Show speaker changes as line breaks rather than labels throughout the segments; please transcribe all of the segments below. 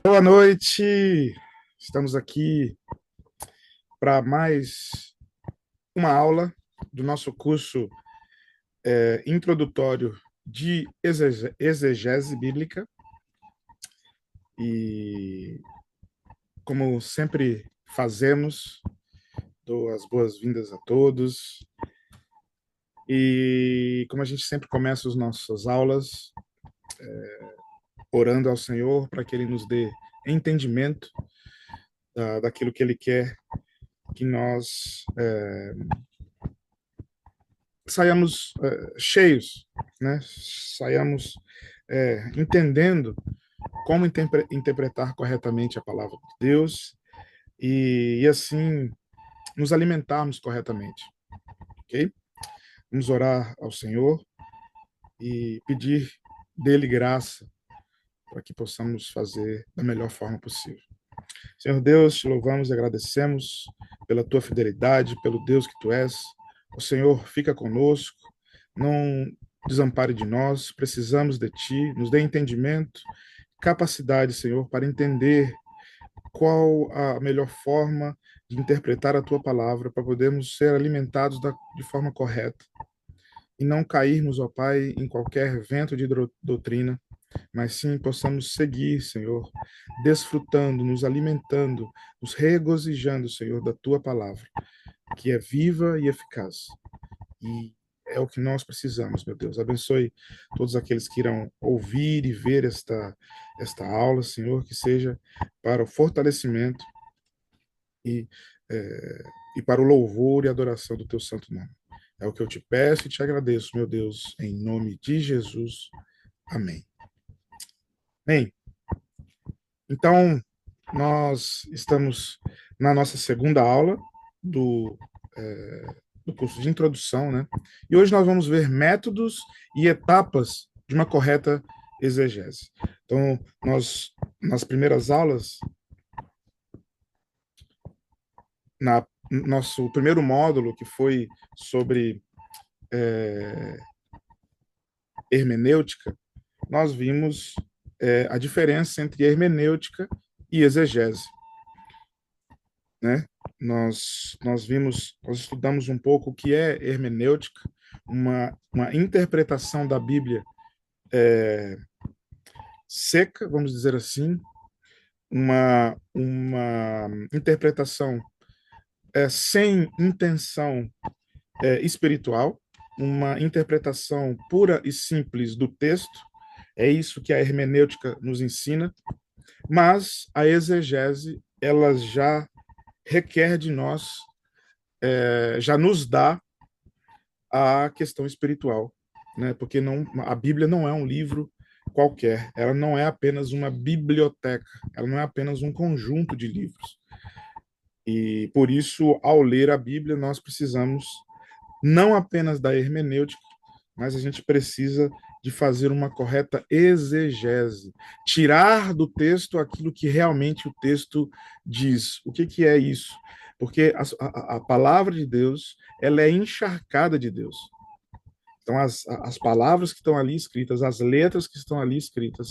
Boa noite! Estamos aqui para mais uma aula do nosso curso introdutório de exegese bíblica. E, como sempre fazemos, dou as boas-vindas a todos. E, como a gente sempre começa as nossas aulas, orando ao Senhor para que Ele nos dê entendimento daquilo que Ele quer que nós saiamos cheios, né? Saiamos entendendo como interpretar corretamente a palavra de Deus e assim nos alimentarmos corretamente, ok? Vamos orar ao Senhor e pedir dele graça para que possamos fazer da melhor forma possível. Senhor Deus, te louvamos e agradecemos pela tua fidelidade, pelo Deus que tu és. O Senhor fica conosco, não desampare de nós, precisamos de ti, nos dê entendimento, capacidade, Senhor, para entender qual a melhor forma de interpretar a tua palavra, para podermos ser alimentados de forma correta e não cairmos, ó Pai, em qualquer vento de doutrina, mas sim possamos seguir, Senhor, desfrutando, nos alimentando, nos regozijando, Senhor, da tua palavra, que é viva e eficaz. E é o que nós precisamos, meu Deus. Abençoe todos aqueles que irão ouvir e ver esta aula, Senhor, que seja para o fortalecimento e, é, e para o louvor e adoração do teu santo nome. É o que eu te peço e te agradeço, meu Deus, em nome de Jesus. Amém. Bem, então, nós estamos na nossa segunda aula do, do curso de introdução, né? E hoje nós vamos ver métodos e etapas de uma correta exegese. Então, nas primeiras aulas, na nosso primeiro módulo, que foi sobre hermenêutica, nós vimos a diferença entre hermenêutica e exegese, né? Nós estudamos um pouco o que é hermenêutica, uma interpretação da Bíblia seca, vamos dizer assim, uma interpretação sem intenção espiritual, uma interpretação pura e simples do texto. É isso que a hermenêutica nos ensina, mas a exegese ela já requer de nós, já nos dá a questão espiritual, né? Porque a Bíblia não é um livro qualquer, ela não é apenas uma biblioteca, ela não é apenas um conjunto de livros. E por isso, ao ler a Bíblia, nós precisamos não apenas da hermenêutica, mas a gente precisa de fazer uma correta exegese, tirar do texto aquilo que realmente o texto diz. O que é isso? Porque a palavra de Deus, ela é encharcada de Deus. Então, as palavras que estão ali escritas, as letras que estão ali escritas,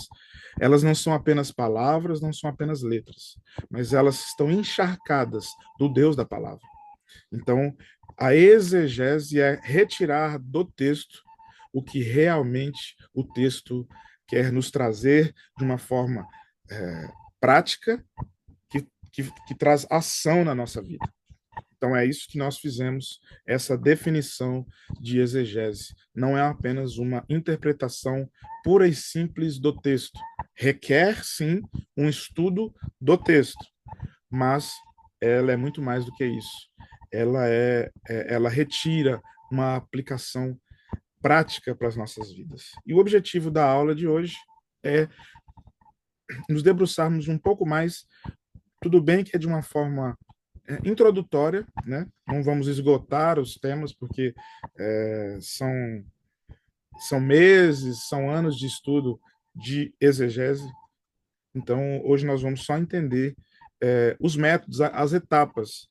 elas não são apenas palavras, não são apenas letras, mas elas estão encharcadas do Deus da palavra. Então, a exegese é retirar do texto o que realmente o texto quer nos trazer de uma forma prática, que traz ação na nossa vida. Então é isso que nós fizemos, essa definição de exegese. Não é apenas uma interpretação pura e simples do texto. Requer, sim, um estudo do texto, mas ela é muito mais do que isso. Ela retira uma aplicação prática para as nossas vidas. E o objetivo da aula de hoje é nos debruçarmos um pouco mais. Tudo bem que é de uma forma introdutória, né? Não vamos esgotar os temas, porque são meses, são anos de estudo de exegese. Então, hoje nós vamos só entender os métodos, as etapas,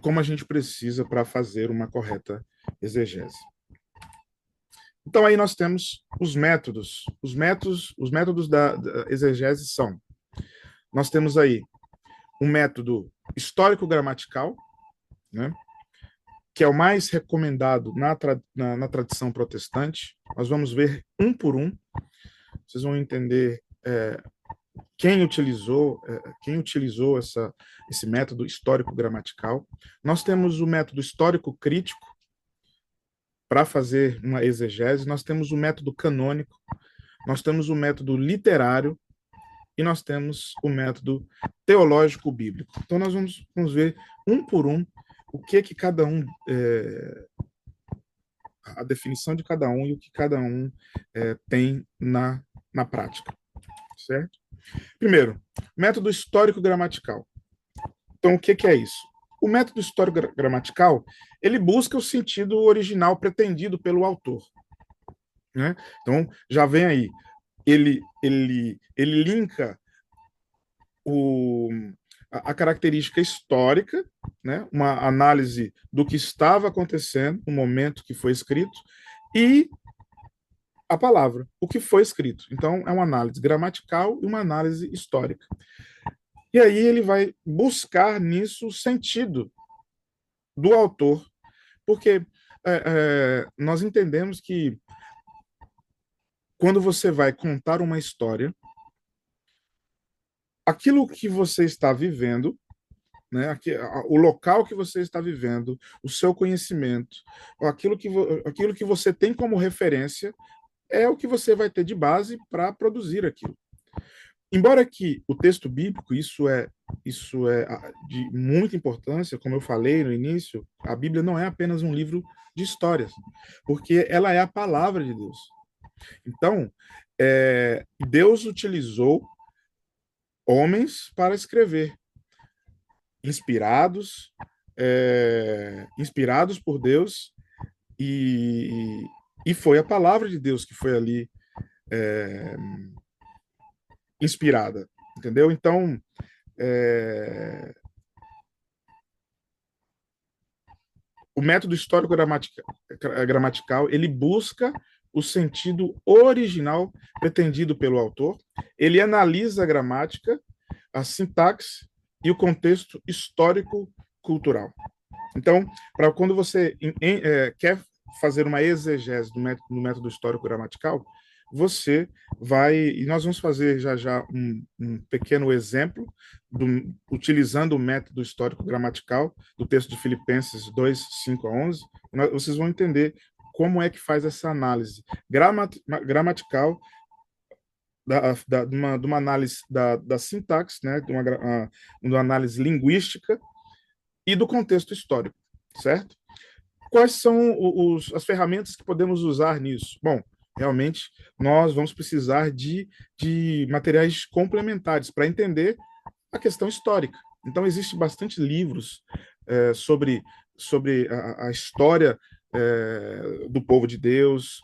como a gente precisa para fazer uma correta exegese. Então aí nós temos os métodos. Os métodos da exegese são: nós temos aí um método histórico-gramatical, né, que é o mais recomendado na tradição protestante. Nós vamos ver um por um, vocês vão entender quem utilizou esse método histórico-gramatical. Nós temos o método histórico-crítico para fazer uma exegese, nós temos o método canônico, nós temos o método literário e nós temos o método teológico bíblico. Então nós vamos ver um por um o que cada um a definição de cada um e o que cada um tem na prática, certo? Primeiro, método histórico-gramatical. Então, o que é isso? O método histórico-gramatical, ele busca o sentido original pretendido pelo autor, né? Então, já vem aí, ele linka a característica histórica, né? Uma análise do que estava acontecendo no momento que foi escrito, e a palavra, o que foi escrito. Então, é uma análise gramatical e uma análise histórica. E aí ele vai buscar nisso o sentido do autor, porque nós entendemos que quando você vai contar uma história, aquilo que você está vivendo, né, o local que você está vivendo, o seu conhecimento, aquilo que você tem como referência, é o que você vai ter de base para produzir aquilo. Embora que o texto bíblico, isso é de muita importância, como eu falei no início, a Bíblia não é apenas um livro de histórias, porque ela é a palavra de Deus. Então, Deus utilizou homens para escrever, inspirados, inspirados por Deus, e foi a palavra de Deus que foi ali inspirada, entendeu? Então, o método histórico-gramatical, ele busca o sentido original pretendido pelo autor, ele analisa a gramática, a sintaxe e o contexto histórico-cultural. Então, para quando você quer fazer uma exegese do método histórico-gramatical, você vai, e nós vamos fazer já já um pequeno exemplo utilizando o método histórico-gramatical do texto de Filipenses 2, 5 a 11, vocês vão entender como é que faz essa análise gramatical de uma análise da sintaxe, né, de uma análise linguística e do contexto histórico, certo? Quais são as ferramentas que podemos usar nisso? Bom, realmente nós vamos precisar de materiais complementares para entender a questão histórica. Então, existe bastante livros sobre a história do povo de Deus,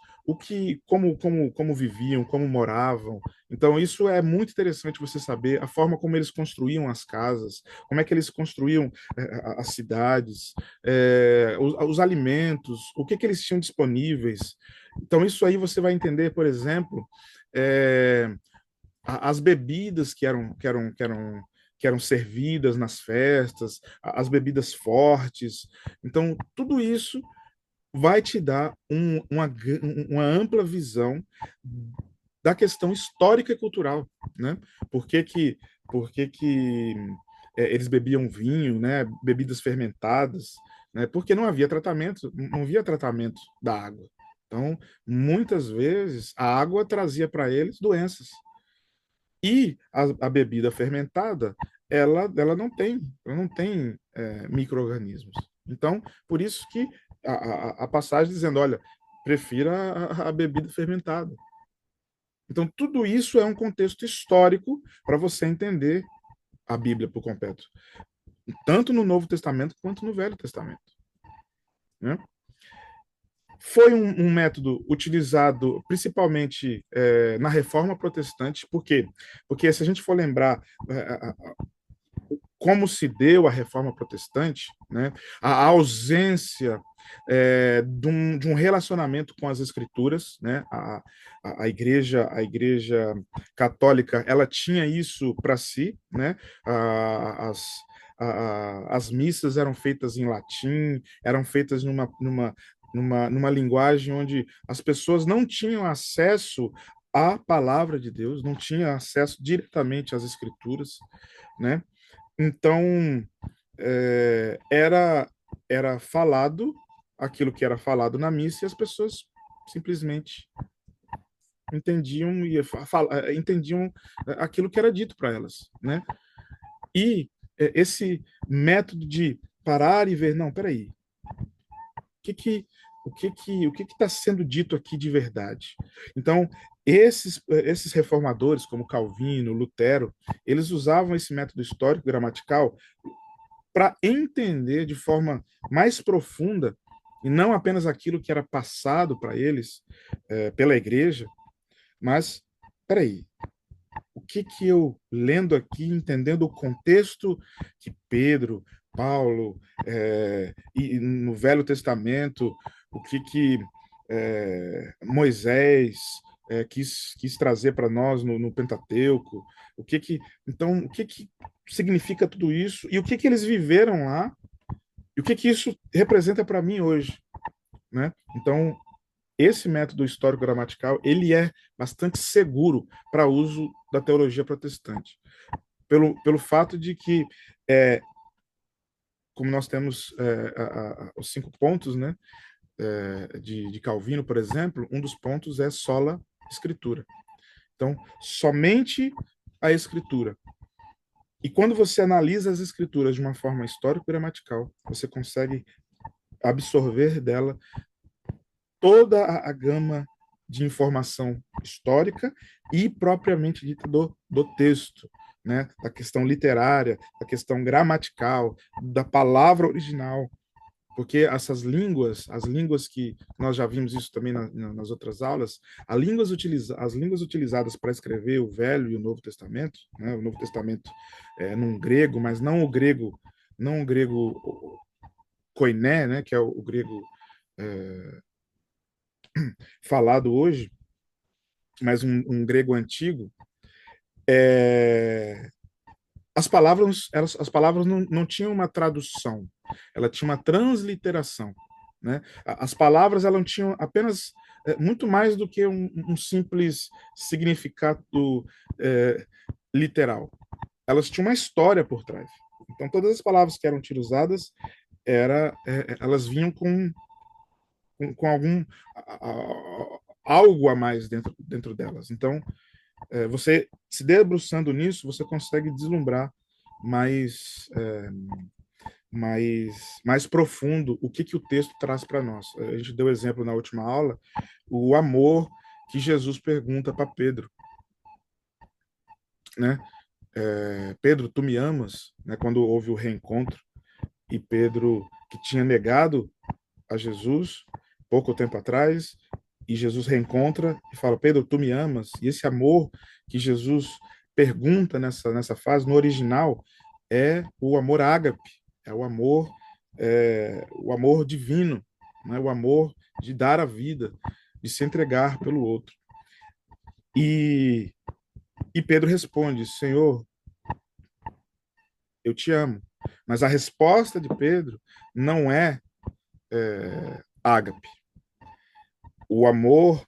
como viviam, como moravam. Então, isso é muito interessante você saber a forma como eles construíam as casas, como é que eles construíam as cidades, os alimentos, o que eles tinham disponíveis. Então, isso aí você vai entender, por exemplo, as bebidas que eram servidas nas festas, as bebidas fortes. Então, tudo isso vai te dar uma ampla visão da questão histórica e cultural, né? Por que que eles bebiam vinho, né? Bebidas fermentadas, né? Porque não havia tratamento da água. Então, muitas vezes a água trazia para eles doenças. E a bebida fermentada, ela não tem micro-organismos. Então, por isso que a passagem dizendo, olha, prefira a bebida fermentada. Então, tudo isso é um contexto histórico para você entender a Bíblia por completo, tanto no Novo Testamento quanto no Velho Testamento, né? Foi um método utilizado principalmente na Reforma Protestante, por quê? Porque se a gente for lembrar como se deu a Reforma Protestante, né, a ausência de um relacionamento com as escrituras, né? A igreja católica, ela tinha isso para si, né? As, as missas eram feitas em latim, eram feitas numa linguagem onde as pessoas não tinham acesso à palavra de Deus, não tinham acesso diretamente às escrituras, né? Então, era falado aquilo que era falado na missa e as pessoas simplesmente entendiam aquilo que era dito para elas, né? E esse método de parar e ver, não, peraí, que que o que está sendo dito aqui de verdade? Então, esses reformadores, como Calvino, Lutero, eles usavam esse método histórico gramatical para entender de forma mais profunda e não apenas aquilo que era passado para eles pela igreja, mas peraí, o que eu lendo aqui, entendendo o contexto que Pedro, Paulo, e no Velho Testamento, o que Moisés quis trazer para nós no Pentateuco, então o que significa tudo isso e o que eles viveram lá e o que isso representa para mim hoje, né? Então esse método histórico gramatical ele é bastante seguro para uso da teologia protestante, pelo fato de que, como nós temos os 5 pontos, né, de Calvino, por exemplo, um dos pontos é sola escritura. Então, somente a escritura. E quando você analisa as escrituras de uma forma histórico-gramatical, você consegue absorver dela toda a gama de informação histórica e propriamente dita do texto, né? Da questão literária, da questão gramatical, da palavra original, porque essas línguas, as línguas que nós já vimos isso também nas outras aulas, as línguas utilizadas para escrever o Velho e o Novo Testamento, né? O Novo Testamento num grego, mas não o grego koiné, né? Que é o grego falado hoje, mas um grego antigo, as palavras não tinham uma tradução, ela tinha uma transliteração, né? As palavras elas tinham apenas muito mais do que um simples significado literal. Elas tinham uma história por trás. Então, todas as palavras que eram utilizadas, elas vinham com algo a mais dentro delas. Então, você se debruçando nisso, você consegue deslumbrar mais, mais profundo o que o texto traz para nós. A gente deu exemplo na última aula, o amor que Jesus pergunta para Pedro, né? Pedro, tu me amas? Né? Quando houve o reencontro e Pedro, que tinha negado a Jesus pouco tempo atrás, e Jesus reencontra e fala, Pedro, tu me amas? E esse amor que Jesus pergunta nessa fase, no original, é o amor ágape, é o amor divino, né? O amor de dar a vida, de se entregar pelo outro. E Pedro responde, Senhor, eu te amo. Mas a resposta de Pedro não ágape. O amor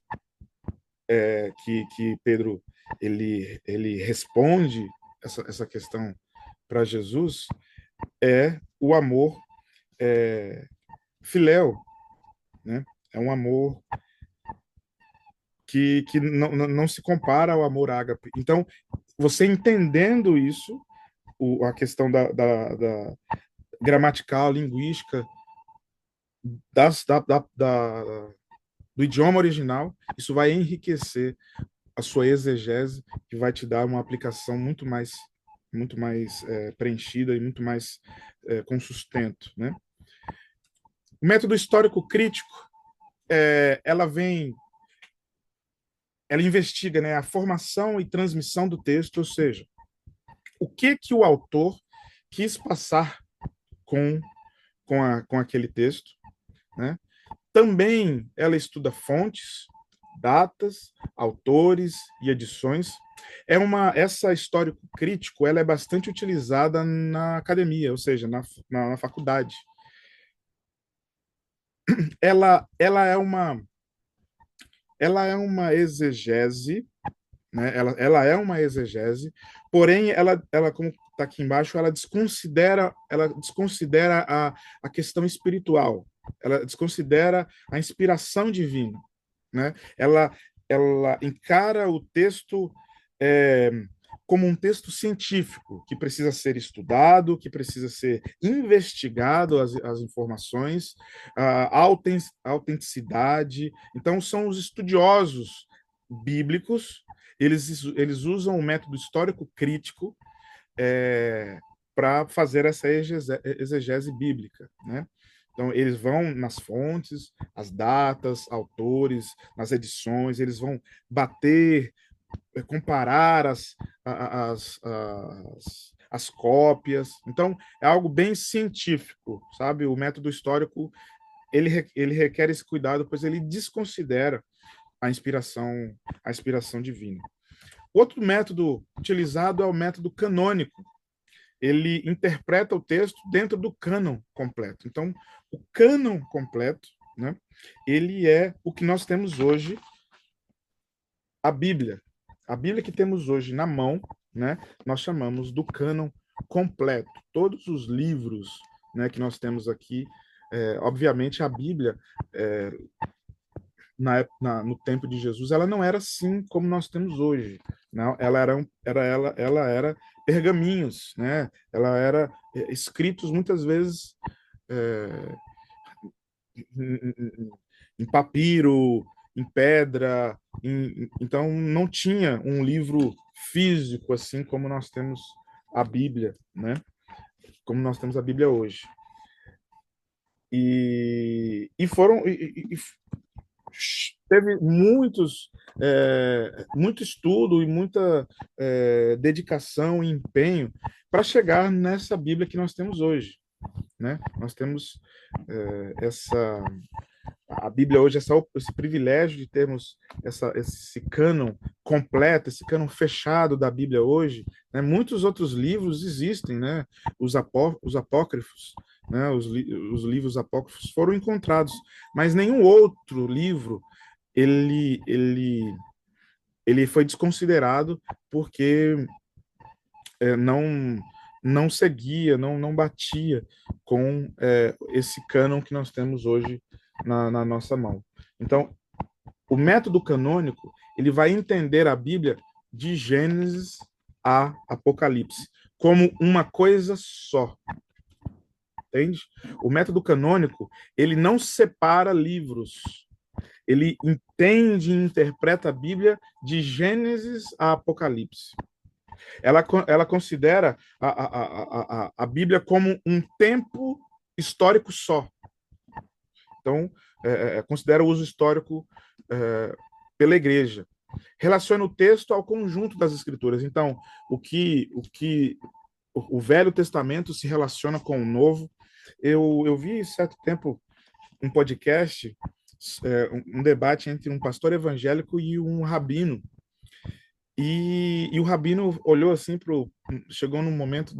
que Pedro ele responde essa questão para Jesus é o amor filéu, né? É um amor que não se compara ao amor ágape. Então, você entendendo isso, a questão da gramatical, linguística, das, do idioma original, isso vai enriquecer a sua exegese, que vai te dar uma aplicação muito mais preenchida e muito mais com sustento, né? O método histórico crítico, ela investiga, né, a formação e transmissão do texto, ou seja, o que o autor quis passar com aquele texto, né? Também ela estuda fontes, datas, autores e edições. Essa histórico crítico, ela é bastante utilizada na academia, ou seja, na faculdade. Ela ela é uma exegese, né? Ela é uma exegese, porém ela como está aqui embaixo, ela desconsidera a questão espiritual, ela desconsidera a inspiração divina, né? Ela encara o texto é, como um texto científico que precisa ser estudado, que precisa ser investigado as informações, a autenticidade. Então, são os estudiosos bíblicos, eles usam o método histórico crítico para fazer essa exegese bíblica, né? Então, eles vão nas fontes, as datas, autores, nas edições, eles vão bater, comparar as cópias. Então, é algo bem científico, sabe? O método histórico, ele requer esse cuidado, pois ele desconsidera a inspiração divina. Outro método utilizado é o método canônico. Ele interpreta o texto dentro do cânon completo. Então, o cânon completo, né, ele é o que nós temos hoje, a Bíblia. A Bíblia que temos hoje na mão, né, nós chamamos do cânon completo. Todos os livros, né, que nós temos aqui, obviamente a Bíblia, é, no tempo de Jesus, ela não era assim como nós temos hoje. Não, ela era pergaminhos, né? Ela era escritos muitas vezes é, em papiro, em pedra, então não tinha um livro físico assim como nós temos a Bíblia, né? Como nós temos a Bíblia hoje. E foram teve muito estudo e muita dedicação e empenho para chegar nessa Bíblia que nós temos hoje, né? Nós temos essa a Bíblia hoje esse privilégio de termos esse cânon completo, esse cânon fechado da Bíblia hoje, né? Muitos outros livros existem, né? Os apócrifos, né? Os livros apócrifos foram encontrados, mas nenhum outro livro ele ele ele foi desconsiderado porque não seguia, não batia com esse cânon que nós temos hoje na nossa mão. Então, o método canônico ele vai entender a Bíblia de Gênesis a Apocalipse como uma coisa só, entende? O método canônico ele não separa livros, ele entende e interpreta a Bíblia de Gênesis a Apocalipse. Ela considera a Bíblia como um tempo histórico só. Então, considera o uso histórico pela igreja. Relaciona o texto ao conjunto das escrituras. Então, o Velho Testamento se relaciona com o Novo. Eu vi, certo tempo, um podcast, um debate entre um pastor evangélico e um rabino. E o rabino olhou assim chegou num momento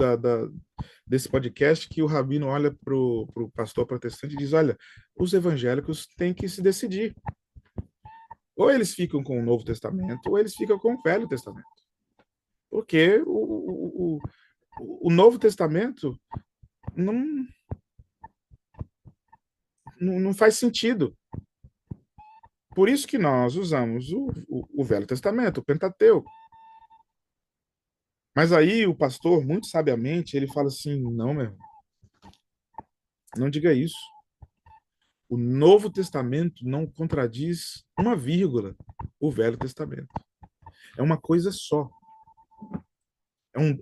desse podcast que o rabino olha para o pastor protestante e diz: Olha, os evangélicos têm que se decidir. Ou eles ficam com o Novo Testamento, ou eles ficam com o Velho Testamento. Porque o Novo Testamento não, não faz sentido. Por isso que nós usamos o Velho Testamento, o Pentateuco. Mas aí o pastor, muito sabiamente, ele fala assim: não, meu irmão, não diga isso. O Novo Testamento não contradiz uma vírgula o Velho Testamento. É uma coisa só.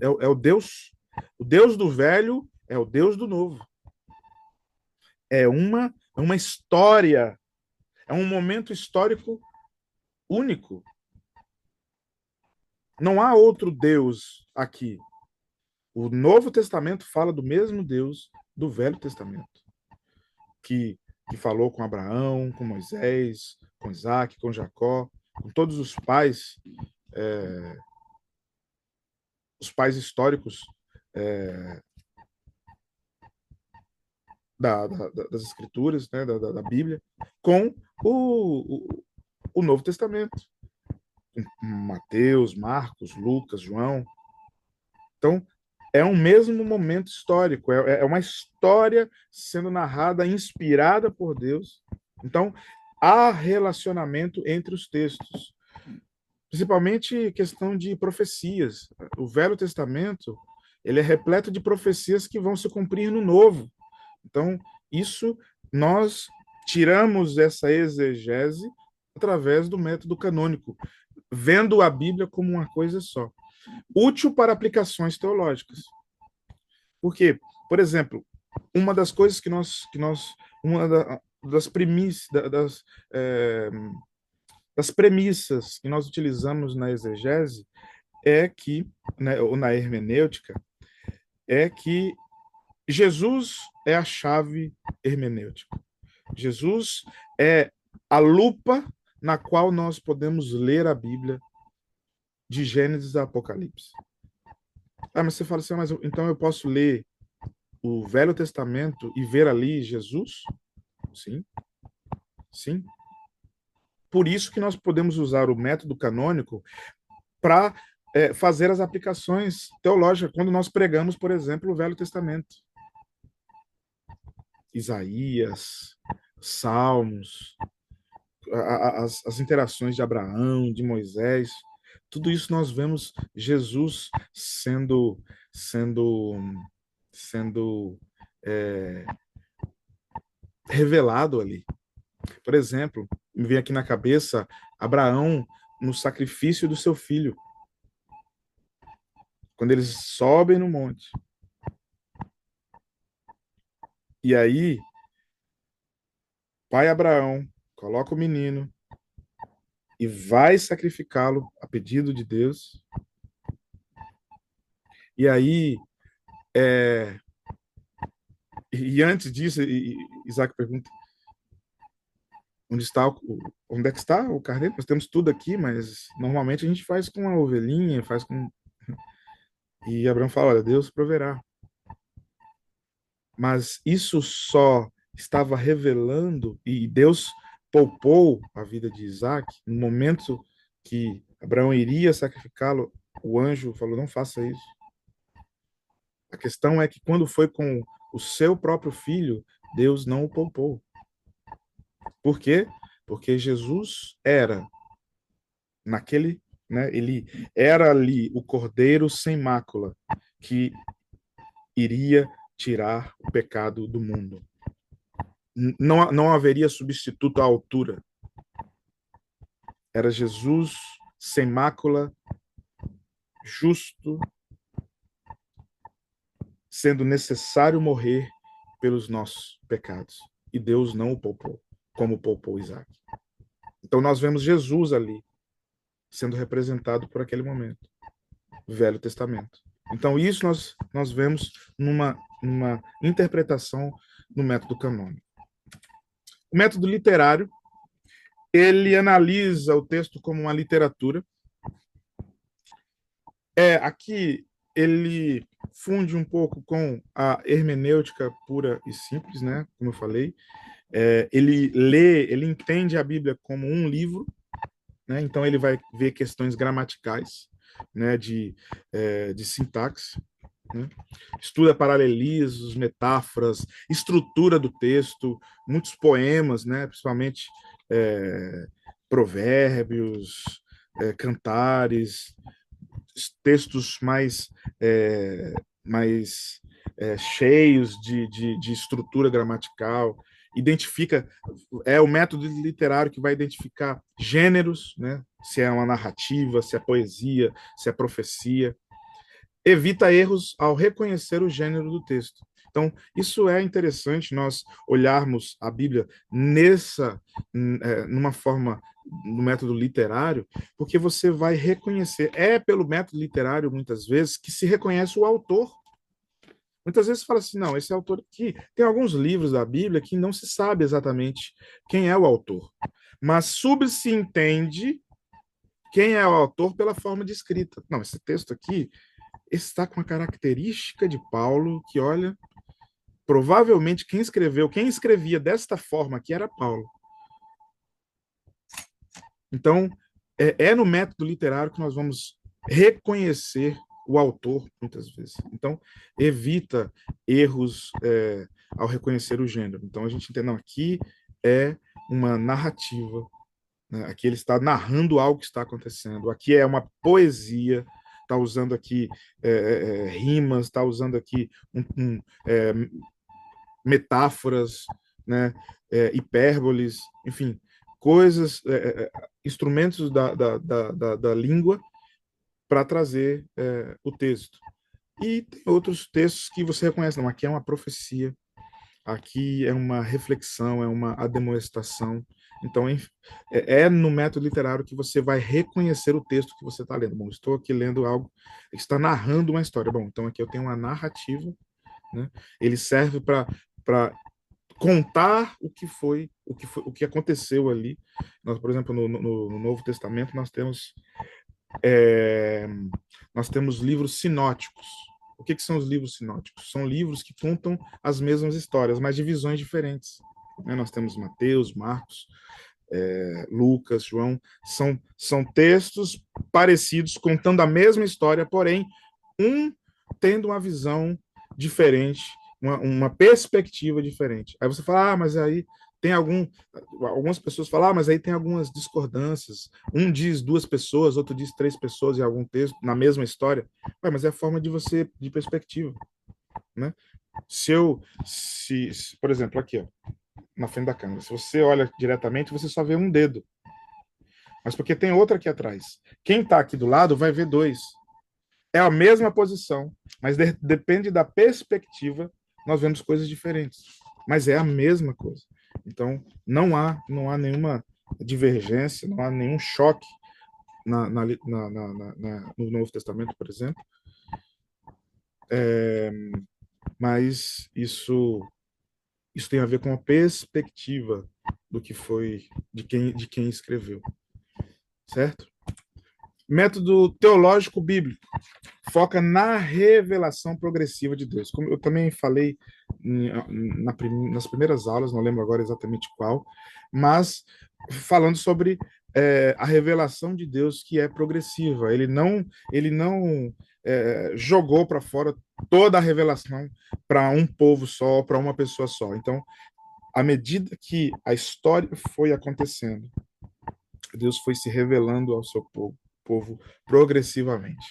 É o Deus do Velho é o Deus do Novo. É uma história, é um momento histórico único. Não há outro Deus aqui. O Novo Testamento fala do mesmo Deus do Velho Testamento, que que falou com Abraão, com Moisés, com Isaac, com Jacó, com todos os pais históricos é, das Escrituras, né, da Bíblia, com o Novo Testamento, com Mateus, Marcos, Lucas, João. Então, é um mesmo momento histórico, é uma história sendo narrada, inspirada por Deus. Então, há relacionamento entre os textos, principalmente questão de profecias. O Velho Testamento, ele é repleto de profecias que vão se cumprir no Novo. Então, isso nós tiramos essa exegese através do método canônico, vendo a Bíblia como uma coisa só, útil para aplicações teológicas. Porque, por exemplo, uma das coisas uma das premissas, das premissas que nós utilizamos na exegese é que, né, ou na hermenêutica, é que Jesus é a chave hermenêutica. Jesus é a lupa na qual nós podemos ler a Bíblia de Gênesis a Apocalipse. Ah, mas você fala assim, mas então eu posso ler o Velho Testamento e ver ali Jesus? Sim, sim. Por isso que nós podemos usar o método canônico para fazer as aplicações teológicas, quando nós pregamos, por exemplo, o Velho Testamento. Isaías, Salmos, as interações de Abraão, de Moisés, tudo isso nós vemos Jesus sendo, sendo é, revelado ali. Por exemplo, me vem aqui na cabeça Abraão no sacrifício do seu filho, quando eles sobem no monte. E aí, pai Abraão coloca o menino e vai sacrificá-lo a pedido de Deus. E aí, e antes disso, Isaac pergunta: onde está onde é que está o carneiro? Nós temos tudo aqui, mas normalmente a gente faz com a ovelhinha, faz com. E Abraão fala: olha, Deus proverá. Mas isso só estava revelando, e Deus poupou a vida de Isaac, no momento que Abraão iria sacrificá-lo, o anjo falou: não faça isso. A questão é que quando foi com o seu próprio filho, Deus não o poupou. Por quê? Porque Jesus era naquele, né, ele era ali o cordeiro sem mácula que iria tirar o pecado do mundo. Não haveria substituto à altura. Era Jesus sem mácula, justo, sendo necessário morrer pelos nossos pecados. E Deus não o poupou, como poupou Isaac. Então nós vemos Jesus ali, sendo representado por aquele momento. Velho Testamento. Então isso nós vemos numa interpretação no método canônico. O método literário, ele analisa o texto como uma literatura. Aqui ele funde um pouco com a hermenêutica pura e simples, né? Como eu falei. Ele lê, ele entende a Bíblia como um livro, né? Então ele vai ver questões gramaticais, né? De sintaxe, né? Estuda paralelismos, metáforas, estrutura do texto, muitos poemas, né? Principalmente provérbios, cantares, textos mais cheios de estrutura gramatical, identifica, é o método literário que vai identificar gêneros, né? Se é uma narrativa, se é poesia, se é profecia, evita erros ao reconhecer o gênero do texto. Então, isso é interessante nós olharmos a Bíblia numa forma, no método literário, porque você vai reconhecer, pelo método literário, muitas vezes, que se reconhece o autor. Muitas vezes fala assim, não, esse autor aqui, tem alguns livros da Bíblia que não se sabe exatamente quem é o autor, mas se entende quem é o autor pela forma de escrita. Não, esse texto aqui está com a característica de Paulo, que olha, provavelmente quem escrevia desta forma aqui era Paulo. Então, é no método literário que nós vamos reconhecer o autor, muitas vezes. Então, evita erros ao reconhecer o gênero. Então, a gente entende, não, aqui é uma narrativa, né? Aqui ele está narrando algo que está acontecendo. Aqui é uma poesia, está usando aqui rimas, está usando aqui metáforas, né? Hipérboles, enfim, coisas, instrumentos da língua para trazer o texto. E tem outros textos que você reconhece, não, aqui é uma profecia, aqui é uma reflexão, é uma ademoestação. Então, é no método literário que você vai reconhecer o texto que você está lendo. Bom, estou aqui lendo algo que está narrando uma história. Bom, então aqui eu tenho uma narrativa, né? Ele serve para contar o que aconteceu ali. Nós, por exemplo, no Novo Testamento, é, nós temos livros sinóticos. O que são os livros sinóticos? São livros que contam as mesmas histórias, mas de visões diferentes. Né? Nós temos Mateus, Marcos, Lucas, João. São textos parecidos, contando a mesma história, porém, um tendo uma visão diferente, uma perspectiva diferente. Aí você fala, mas aí tem algumas pessoas falam, mas aí tem algumas discordâncias. Um diz duas pessoas, outro diz três pessoas em algum texto, na mesma história. Mas é a forma de perspectiva, né? Por exemplo, aqui, ó, na frente da câmera, se você olha diretamente, você só vê um dedo. Mas porque tem outra aqui atrás. Quem está aqui do lado vai ver dois. É a mesma posição, mas depende da perspectiva, nós vemos coisas diferentes. Mas é a mesma coisa. Então, não há nenhuma divergência, não há nenhum choque no Novo Testamento, por exemplo. Mas isso tem a ver com a perspectiva do que foi, de quem escreveu. Certo? Método teológico bíblico foca na revelação progressiva de Deus. Como eu também falei nas primeiras aulas, não lembro agora exatamente qual, mas falando sobre a revelação de Deus que é progressiva. Ele não jogou para fora toda a revelação para um povo só, para uma pessoa só. Então, à medida que a história foi acontecendo, Deus foi se revelando ao seu povo progressivamente.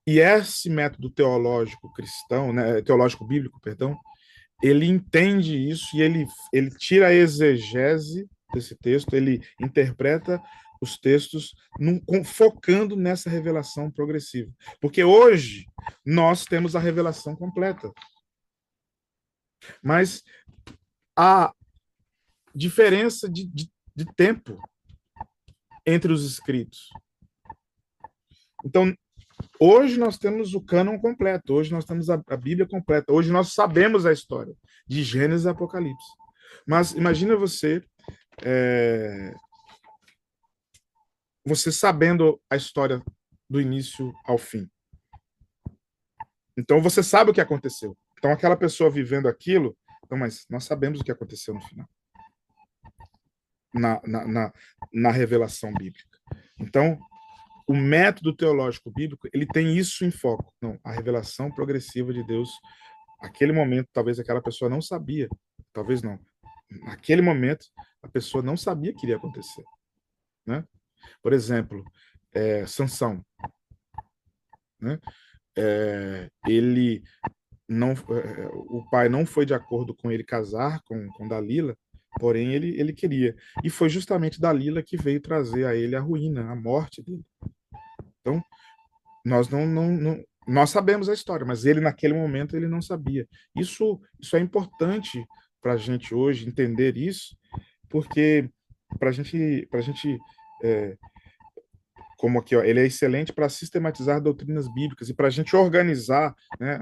E esse método teológico cristão, né, teológico bíblico, perdão, ele entende isso e ele tira a exegese desse texto, ele interpreta os textos focando nessa revelação progressiva. Porque hoje nós temos a revelação completa. Mas a diferença de tempo entre os escritos. Então, hoje nós temos o cânon completo, hoje nós temos a Bíblia completa, hoje nós sabemos a história, de Gênesis a Apocalipse. Mas imagina você sabendo a história do início ao fim. Então você sabe o que aconteceu. Então aquela pessoa vivendo aquilo, então, mas nós sabemos o que aconteceu no final. Na revelação bíblica. Então, o método teológico bíblico, ele tem isso em foco. Não, a revelação progressiva de Deus, aquele momento, talvez aquela pessoa não sabia, talvez não. Naquele momento, a pessoa não sabia que iria acontecer, né? Por exemplo, Sansão, né? Ele não, o pai não foi de acordo com ele casar com Dalila, porém ele queria. E foi justamente Dalila que veio trazer a ele a ruína, a morte dele. Então, nós nós sabemos a história, mas ele naquele momento ele não sabia. Isso é importante para a gente hoje entender isso, porque para a gente como aqui, ó, ele é excelente para sistematizar doutrinas bíblicas e para a gente organizar, né?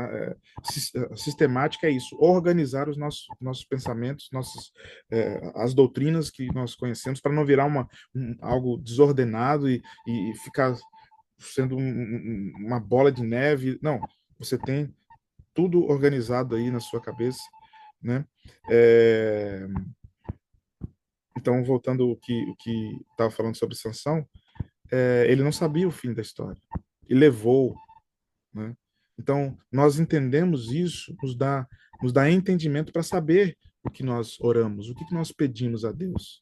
A sistemática é isso, organizar os nossos pensamentos, as doutrinas que nós conhecemos, para não virar algo desordenado e ficar sendo uma bola de neve. Não, você tem tudo organizado aí na sua cabeça, né? É, então, voltando o que estava falando sobre Sansão, ele não sabia o fim da história e levou, né? Então, nós entendemos isso, nos dá entendimento para saber o que nós oramos, o que nós pedimos a Deus,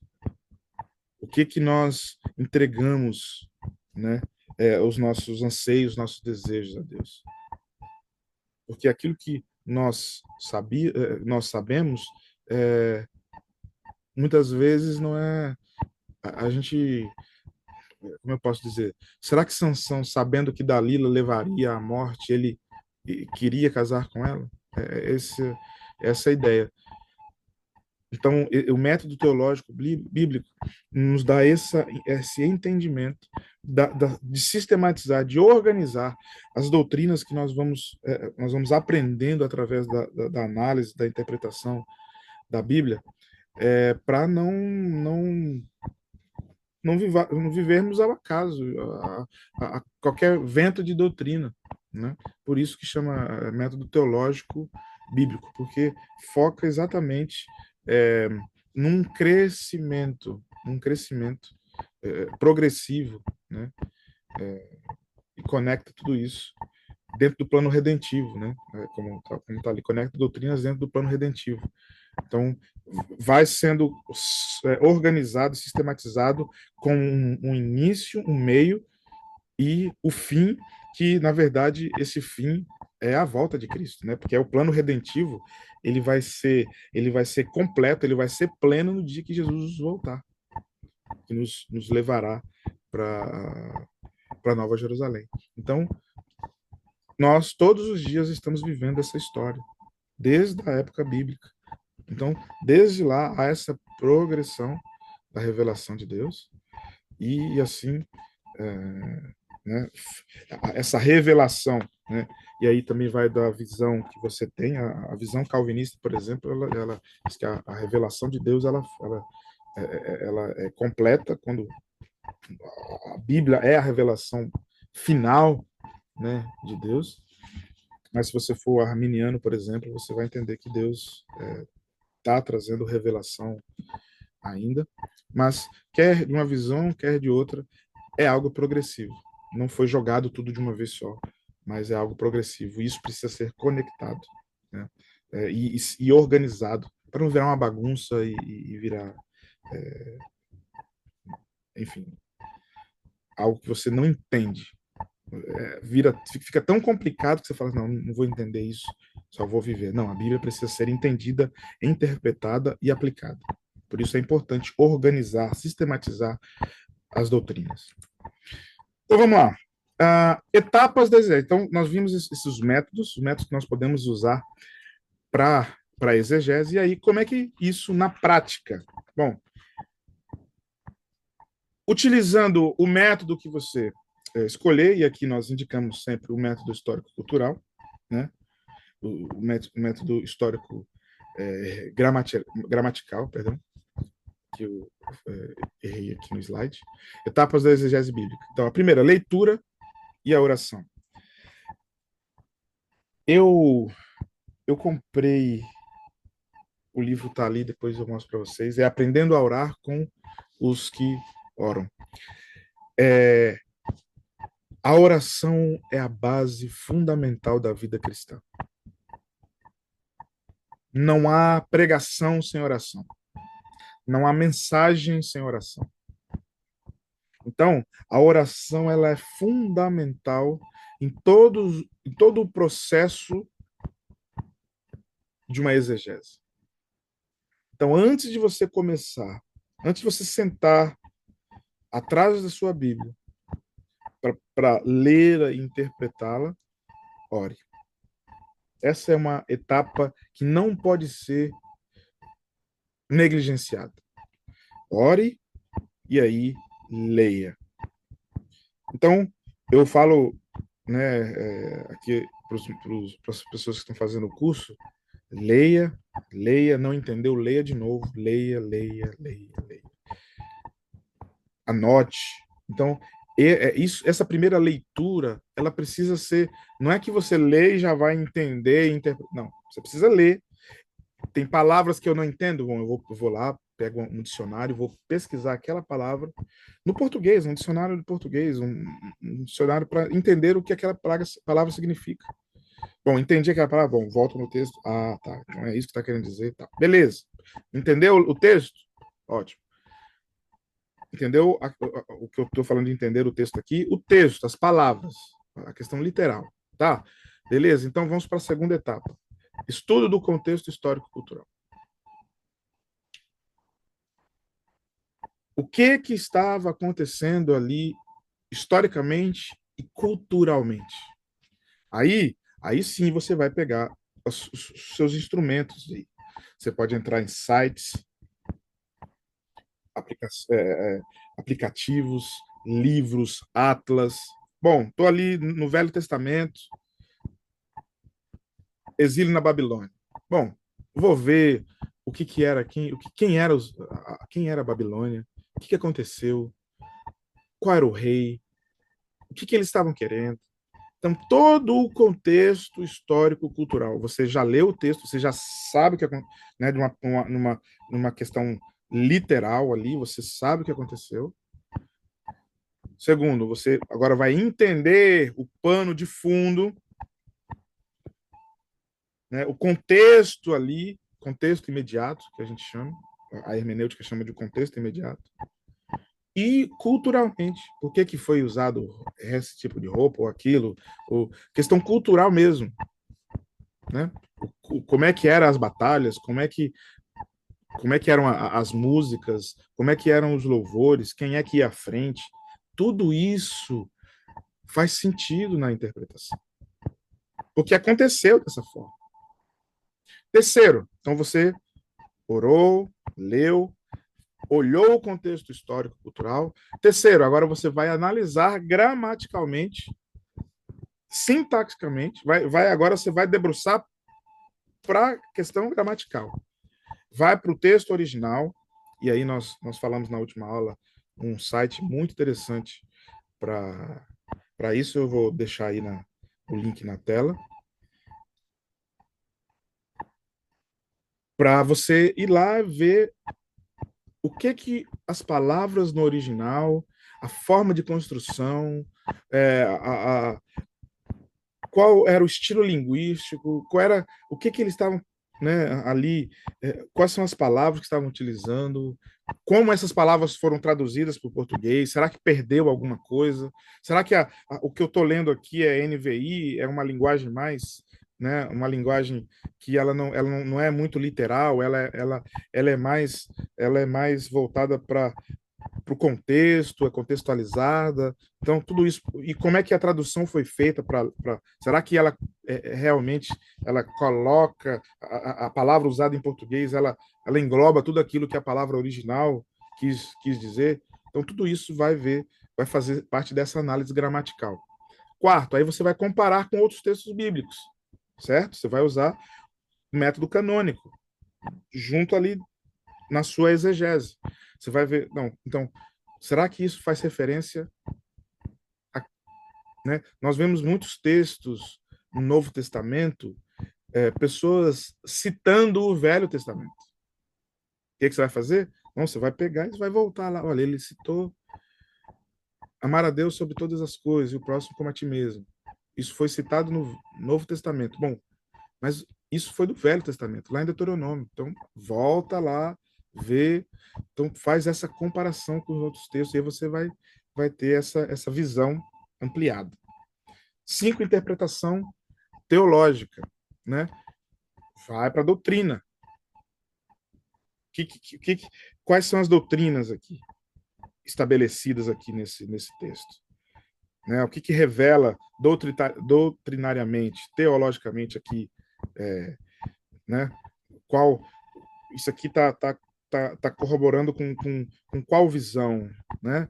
o que nós entregamos, né? Os nossos anseios, nossos desejos a Deus. Porque aquilo que nós sabemos, é, muitas vezes não é. A gente, como eu posso dizer, será que Sansão, sabendo que Dalila levaria à morte, ele queria casar com ela? Essa é a ideia. Então, o método teológico bíblico nos dá esse entendimento de sistematizar, de organizar as doutrinas que nós vamos aprendendo através da análise, da interpretação da Bíblia, para não vivermos ao acaso, a qualquer vento de doutrina, né? Por isso que chama método teológico bíblico, porque foca exatamente é, num crescimento progressivo, né? E conecta tudo isso dentro do plano redentivo, né? Como tá ali, conecta doutrinas dentro do plano redentivo. Então, vai sendo organizado, sistematizado com um início, um meio e o fim, que, na verdade, esse fim é a volta de Cristo, né? Porque é o plano redentivo, ele vai ser completo, ele vai ser pleno no dia que Jesus voltar, que nos levará para Nova Jerusalém. Então, nós todos os dias estamos vivendo essa história, desde a época bíblica. Então, desde lá há essa progressão da revelação de Deus e assim, né, essa revelação, né, e aí também vai da visão que você tem, a visão calvinista, por exemplo, ela diz que a revelação de Deus ela é completa quando a Bíblia é a revelação final, né, de Deus. Mas se você for arminiano, por exemplo, você vai entender que Deus está trazendo revelação ainda, mas quer de uma visão, quer de outra, é algo progressivo. Não foi jogado tudo de uma vez só, mas é algo progressivo. E isso precisa ser conectado, né? E organizado, para não virar uma bagunça e virar, enfim, algo que você não entende. Fica tão complicado que você fala, não vou entender isso, só vou viver. Não, a Bíblia precisa ser entendida, interpretada e aplicada. Por isso é importante organizar, sistematizar as doutrinas. Então vamos lá. Etapas da exegese. Então, nós vimos esses métodos, os métodos que nós podemos usar para exegese, e aí como é que isso na prática? Bom, utilizando o método que você escolher, e aqui nós indicamos sempre o método histórico-cultural, né? O método histórico gramatical, perdão, que eu errei aqui no slide. Etapas da exegese bíblica. Então, a primeira, leitura e a oração. Eu comprei o livro, está ali, depois eu mostro para vocês. É Aprendendo a Orar com os que Oram. A oração é a base fundamental da vida cristã. Não há pregação sem oração. Não há mensagem sem oração. Então, a oração ela é fundamental em todo o processo de uma exegese. Então, antes de você começar, antes de você sentar atrás da sua Bíblia para lê-la e interpretá-la, ore. Essa é uma etapa que não pode ser negligenciada. Ore e aí leia. Então, eu falo, né, aqui para as pessoas que estão fazendo o curso, leia, leia, não entendeu, leia de novo, leia, leia, leia, leia. Anote. Então, essa primeira leitura, ela precisa ser, não é que você lê e já vai entender, não, você precisa ler. Tem palavras que eu não entendo, bom, eu vou lá, pego um dicionário, vou pesquisar aquela palavra no português, um dicionário de português, um dicionário para entender o que aquela palavra significa. Bom, entendi aquela palavra, bom, volto no texto. Ah, tá, então é isso que está querendo dizer, tá. Beleza. Entendeu o texto? Ótimo. Entendeu o que eu estou falando de entender o texto aqui? O texto, as palavras, a questão literal, tá? Beleza, então vamos para a segunda etapa. Estudo do contexto histórico-cultural. O que estava acontecendo ali historicamente e culturalmente? Aí sim você vai pegar os seus instrumentos. Você pode entrar em sites, aplica aplicativos, livros, atlas. Bom, estou ali no Velho Testamento, exílio na Babilônia. Bom, vou ver o que, que era quem era a Babilônia, o que, que aconteceu, qual era o rei, o que, que eles estavam querendo. Então, todo o contexto histórico-cultural. Você já leu o texto, você já sabe que, né, numa questão literal ali, você sabe o que aconteceu. Segundo, você agora vai entender o pano de fundo, né, o contexto ali, contexto imediato, que a gente chama, a hermenêutica chama de contexto imediato. E culturalmente, por que, que foi usado esse tipo de roupa ou aquilo, ou questão cultural mesmo, né? Como é que eram as batalhas, como é que eram as músicas, como é que eram os louvores, quem é que ia à frente. Tudo isso faz sentido na interpretação. Porque aconteceu dessa forma. Terceiro, então você orou, leu, olhou o contexto histórico cultural. Terceiro, agora você vai analisar gramaticalmente, sintaxicamente, agora você vai debruçar para a questão gramatical. Vai para o texto original, e aí nós falamos na última aula um site muito interessante para isso, eu vou deixar aí o link na tela, para você ir lá ver o que as palavras no original, a forma de construção, qual era o estilo linguístico, qual era o que eles estavam, né, ali, quais são as palavras que estavam utilizando, como essas palavras foram traduzidas para o português, será que perdeu alguma coisa? Será que o que eu estou lendo aqui é NVI, é uma linguagem mais, né, uma linguagem que ela não é muito literal, ela é mais voltada para o contexto, é contextualizada. Então, tudo isso. E como é que a tradução foi feita será que ela realmente ela coloca a palavra usada em português, ela engloba tudo aquilo que a palavra original quis dizer? Então, tudo isso vai fazer parte dessa análise gramatical. Quarto, aí você vai comparar com outros textos bíblicos, certo? Você vai usar o método canônico, junto ali na sua exegese. Você vai ver, não, então, será que isso faz referência a, né? Nós vemos muitos textos no Novo Testamento, pessoas citando o Velho Testamento. O que você vai fazer? Não, você vai pegar e vai voltar lá. Olha, ele citou amar a Deus sobre todas as coisas e o próximo como a ti mesmo. Isso foi citado no Novo Testamento. Bom, mas isso foi do Velho Testamento, lá em Deuteronômio. Então, volta lá, vê, então faz essa comparação com os outros textos e aí você vai ter essa visão ampliada. 5, interpretação teológica, né? Vai para a doutrina. Quais são as doutrinas aqui estabelecidas aqui nesse texto? Né? O que revela doutrinariamente, teologicamente aqui, né? Qual isso aqui tá corroborando com qual visão, né?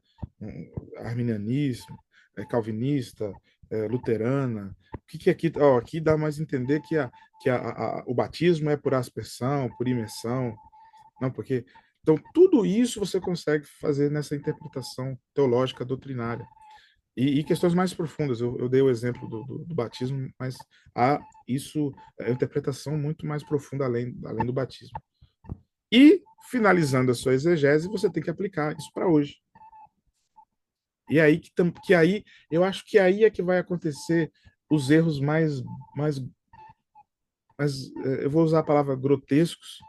Arminianismo. calvinista, luterana. O que aqui, ó, aqui dá mais a entender o batismo é por aspersão, por imersão, não, porque então tudo isso você consegue fazer nessa interpretação teológica doutrinária. E questões mais profundas, eu dei o exemplo do batismo, mas há isso, é uma interpretação muito mais profunda além do batismo. E, finalizando a sua exegese, você tem que aplicar isso para hoje. E aí que aí, eu acho que aí é que vai acontecer os erros eu vou usar a palavra grotescos,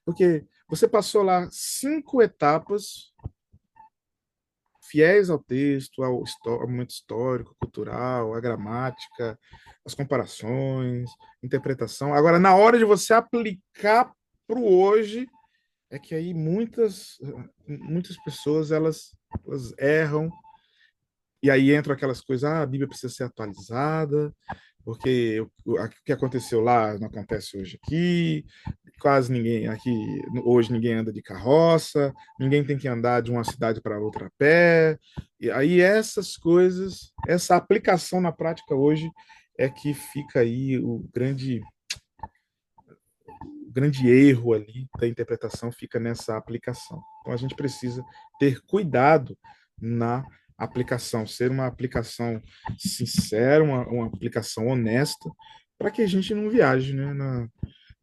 porque você passou lá 5 etapas fiéis ao texto, ao momento histórico, cultural, à gramática, as comparações, interpretação. Agora, na hora de você aplicar para o hoje, é que aí muitas pessoas elas erram, e aí entram aquelas coisas, a Bíblia precisa ser atualizada, porque o que aconteceu lá não acontece hoje aqui, quase ninguém aqui, hoje ninguém anda de carroça, ninguém tem que andar de uma cidade para outra a pé, e aí essas coisas, essa aplicação na prática hoje é que fica aí o grande erro ali da interpretação fica nessa aplicação. Então a gente precisa ter cuidado na aplicação, ser uma aplicação sincera, uma aplicação honesta, para que a gente não viaje, né,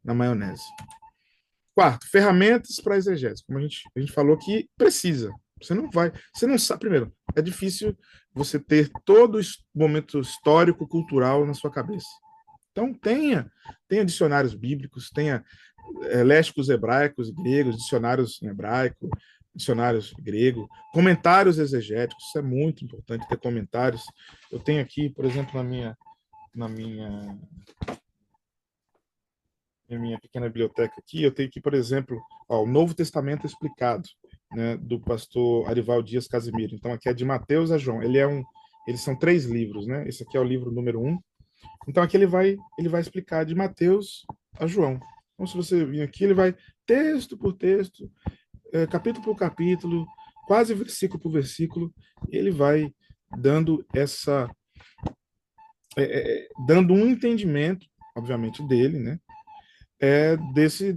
na maionese. Quarto, ferramentas para exegese. Como a gente falou que precisa. Você não sabe. Primeiro, é difícil você ter todo o momento histórico, cultural na sua cabeça. Então, tenha dicionários bíblicos, tenha léxicos hebraicos e gregos, dicionários em hebraico, dicionários grego, comentários exegéticos, isso é muito importante ter comentários. Eu tenho aqui, por exemplo, na minha pequena biblioteca aqui, eu tenho aqui, por exemplo, ó, o Novo Testamento explicado, né, do pastor Arival Dias Casimiro. Então, aqui é de Mateus a João. Eles são 3 livros, né? Esse aqui é o livro número 1. Então, aqui ele vai explicar de Mateus a João. Então, se você vir aqui, ele vai texto por texto, capítulo por capítulo, quase versículo por versículo, ele vai dando dando um entendimento, obviamente, dele, né? Desse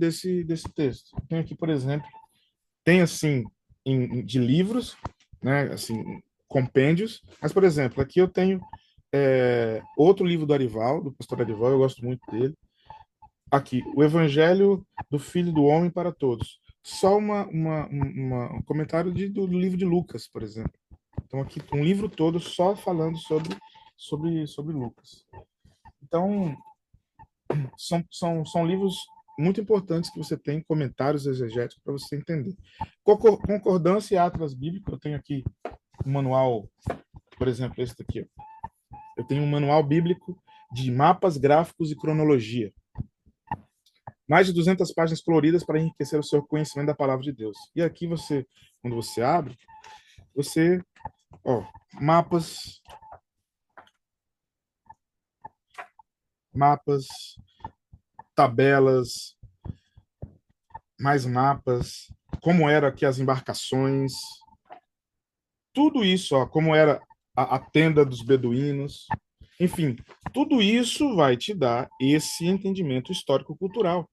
texto. Tem aqui, por exemplo, tem assim, de livros, né? Assim, compêndios, mas, por exemplo, aqui eu tenho outro livro do Arival, do pastor Arival, eu gosto muito dele. Aqui, o Evangelho do Filho do Homem para Todos. Só um comentário do livro de Lucas, por exemplo. Então, aqui, um livro todo só falando sobre Lucas. Então, são livros muito importantes que você tem comentários exegéticos para você entender. Concordância e atlas bíblicos, eu tenho aqui um manual, por exemplo, esse daqui. Eu tenho um manual bíblico de mapas, gráficos e cronologia. Mais de 200 páginas coloridas para enriquecer o seu conhecimento da palavra de Deus. E aqui quando você abre, ó, mapas, tabelas, mais mapas, como era aqui as embarcações, tudo isso, ó, como era a tenda dos beduínos, enfim, tudo isso vai te dar esse entendimento histórico-cultural.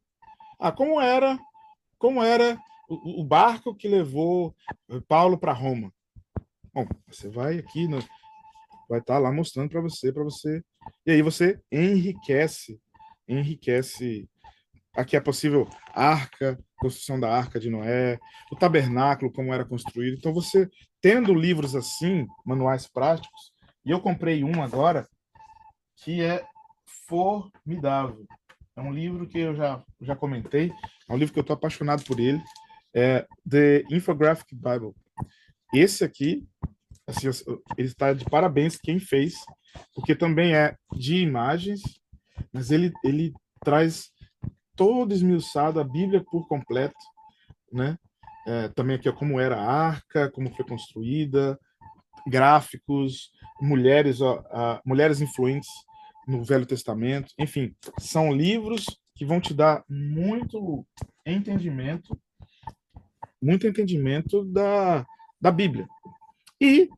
Como era o barco que levou Paulo para Roma? Bom, você vai aqui, vai estar lá mostrando para você, e aí você enriquece. Aqui é possível construção da arca de Noé, o tabernáculo, como era construído. Então, você tendo livros assim, manuais práticos, e eu comprei um agora, que é formidável. É um livro que eu já comentei, é um livro que eu estou apaixonado por ele, é The Infographic Bible. Esse aqui, assim, ele está de parabéns quem fez, porque também é de imagens, mas ele traz todo esmiuçado, a Bíblia por completo, né? Também aqui como era a arca, como foi construída, gráficos, mulheres influentes no Velho Testamento, enfim, são livros que vão te dar entendimento, muito entendimento da Bíblia. E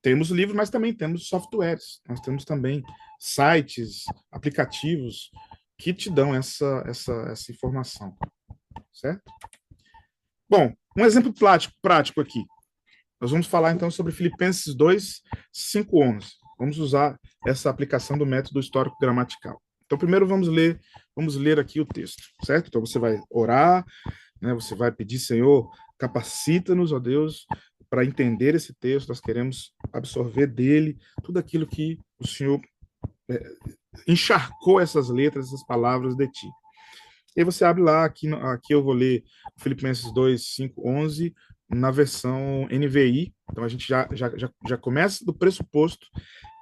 Temos livros, mas também temos softwares. Nós temos também sites, aplicativos que te dão essa informação, certo? Bom, um exemplo prático aqui. Nós vamos falar então sobre Filipenses 2, 5, 11. Vamos usar essa aplicação do método histórico gramatical. Então, primeiro vamos ler aqui o texto, certo? Então, você vai orar, né? Você vai pedir, Senhor, capacita-nos, ó Deus, para entender esse texto. Nós queremos absorver dele tudo aquilo que o Senhor encharcou essas letras, essas palavras de ti. E aí você abre lá, aqui eu vou ler Filipenses 2, 5, 11, na versão NVI. Então a gente já começa do pressuposto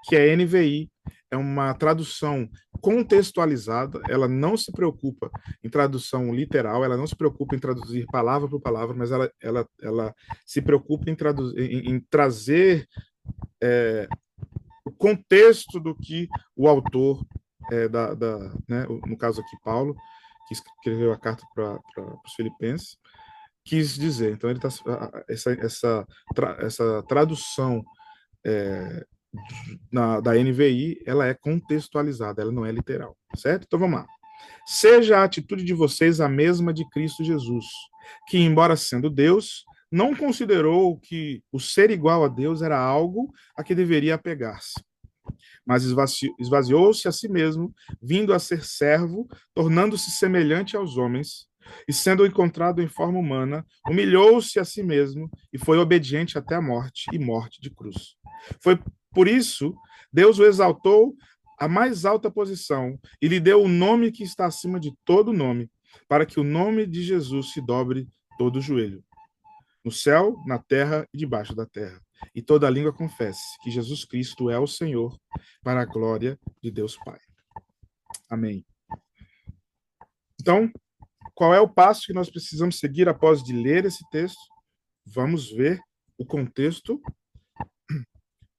que a NVI é uma tradução contextualizada, ela não se preocupa em tradução literal, ela não se preocupa em traduzir palavra por palavra, mas ela se preocupa em trazer o contexto do que o autor, né, no caso aqui, Paulo, que escreveu a carta para os Filipenses, quis dizer. Então, ele tá, essa tradução da NVI, ela é contextualizada, ela não é literal, certo? Então, vamos lá. Seja a atitude de vocês a mesma de Cristo Jesus, que, embora sendo Deus, não considerou que o ser igual a Deus era algo a que deveria apegar-se, mas esvaziou-se a si mesmo, vindo a ser servo, tornando-se semelhante aos homens, e sendo encontrado em forma humana, humilhou-se a si mesmo e foi obediente até a morte, e morte de cruz. Foi por isso Deus o exaltou à mais alta posição e lhe deu o nome que está acima de todo nome, para que o nome de Jesus se dobre todo o joelho, no céu, na terra e debaixo da terra, e toda língua confesse que Jesus Cristo é o Senhor, para a glória de Deus Pai. Amém. Então, qual é o passo que nós precisamos seguir após de ler esse texto? Vamos ver o contexto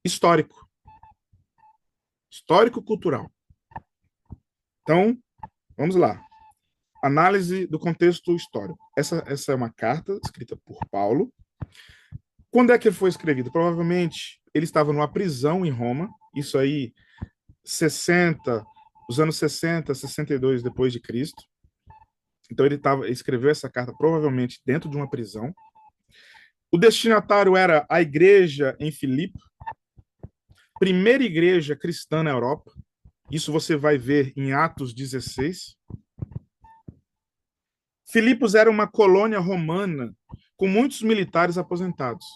histórico, histórico-cultural. Então, vamos lá. Análise do contexto histórico. Essa é uma carta escrita por Paulo. Quando é que ele foi escrevido? Provavelmente ele estava numa prisão em Roma, isso aí, os anos 60, 62 depois de Cristo. Então ele escreveu essa carta provavelmente dentro de uma prisão. O destinatário era a igreja em Filipe, primeira igreja cristã na Europa. Isso você vai ver em Atos 16. Filipos era uma colônia romana com muitos militares aposentados,